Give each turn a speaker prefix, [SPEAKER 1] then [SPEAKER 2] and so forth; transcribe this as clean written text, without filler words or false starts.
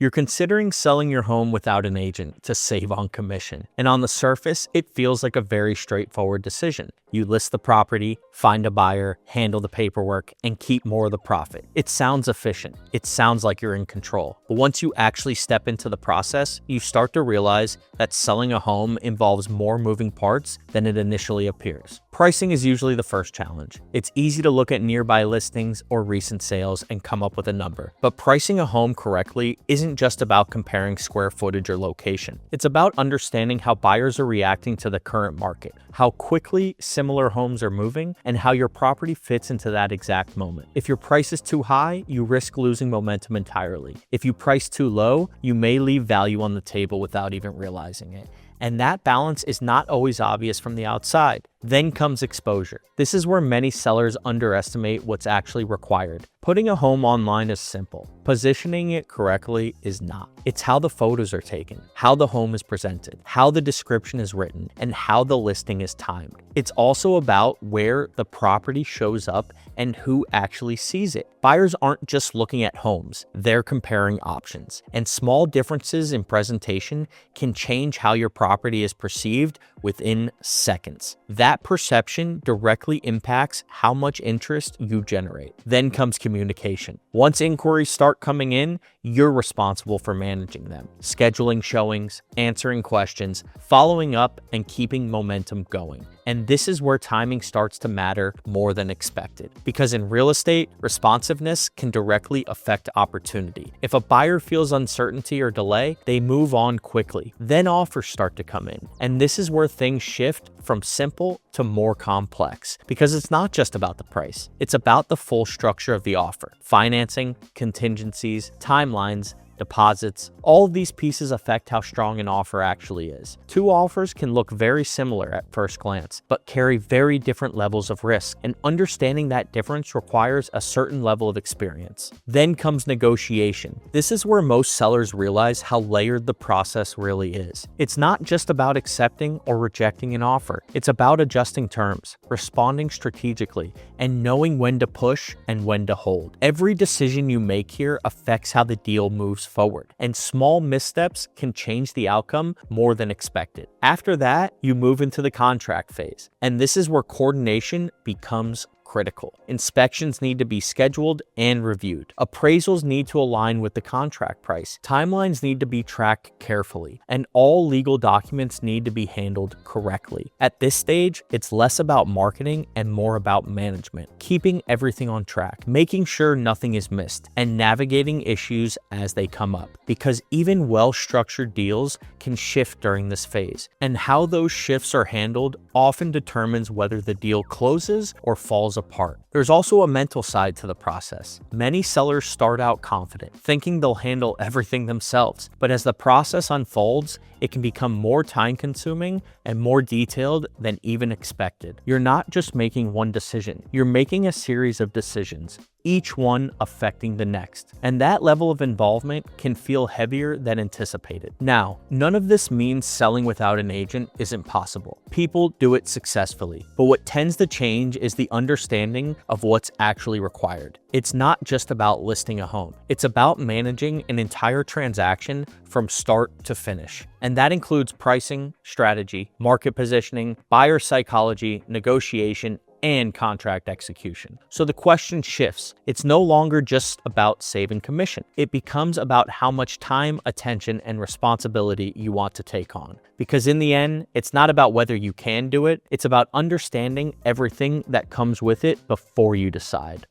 [SPEAKER 1] You're considering selling your home without an agent to save on commission. And on the surface, it feels like a very straightforward decision. You list the property, find a buyer, handle the paperwork, and keep more of the profit. It sounds efficient. It sounds like you're in control. But once you actually step into the process, you start to realize that selling a home involves more moving parts than it initially appears. Pricing is usually the first challenge. It's easy to look at nearby listings or recent sales and come up with a number. But pricing a home correctly isn't just about comparing square footage or location. It's about understanding how buyers are reacting to the current market, how quickly similar homes are moving, and how your property fits into that exact moment. If your price is too high, you risk losing momentum entirely. If you price too low, you may leave value on the table without even realizing it. And that balance is not always obvious from the outside. Then comes exposure. This is where many sellers underestimate what's actually required. Putting a home online is simple. Positioning it correctly is not. It's how the photos are taken, how the home is presented, how the description is written, and how the listing is timed. It's also about where the property shows up and who actually sees it. Buyers aren't just looking at homes, they're comparing options. And small differences in presentation can change how your property is perceived within seconds. That perception directly impacts how much interest you generate. Then comes communication. Once inquiries start coming in, you're responsible for managing them, scheduling showings, answering questions, following up, and keeping momentum going. And this is where timing starts to matter more than expected. Because in real estate, responsiveness can directly affect opportunity. If a buyer feels uncertainty or delay, they move on quickly. Then offers start to come in. And this is where things shift from simple to more complex. Because it's not just about the price. It's about the full structure of the offer. Financing, contingencies, timelines, deposits, all of these pieces affect how strong an offer actually is. Two offers can look very similar at first glance, but carry very different levels of risk, and understanding that difference requires a certain level of experience. Then comes negotiation. This is where most sellers realize how layered the process really is. It's not just about accepting or rejecting an offer. It's about adjusting terms, responding strategically, and knowing when to push and when to hold. Every decision you make here affects how the deal moves forward, and small missteps can change the outcome more than expected. After that, you move into the contract phase, and this is where coordination becomes critical. Inspections need to be scheduled and reviewed. Appraisals need to align with the contract price. Timelines need to be tracked carefully, and all legal documents need to be handled correctly. At this stage, it's less about marketing and more about management, keeping everything on track, making sure nothing is missed, and navigating issues as they come up. Because even well-structured deals can shift during this phase, and how those shifts are handled often determines whether the deal closes or falls apart. There's also a mental side to the process. Many sellers start out confident, thinking they'll handle everything themselves, but as the process unfolds, it can become more time-consuming and more detailed than even expected. You're not just making one decision, you're making a series of decisions, each one affecting the next. And that level of involvement can feel heavier than anticipated. Now, none of this means selling without an agent isn't possible. People do it successfully, but what tends to change is the understanding of what's actually required. It's not just about listing a home. It's about managing an entire transaction from start to finish. And that includes pricing, strategy, market positioning, buyer psychology, negotiation, and contract execution. So the question shifts. It's no longer just about saving commission. It becomes about how much time, attention, and responsibility you want to take on. Because in the end, it's not about whether you can do it, it's about understanding everything that comes with it before you decide.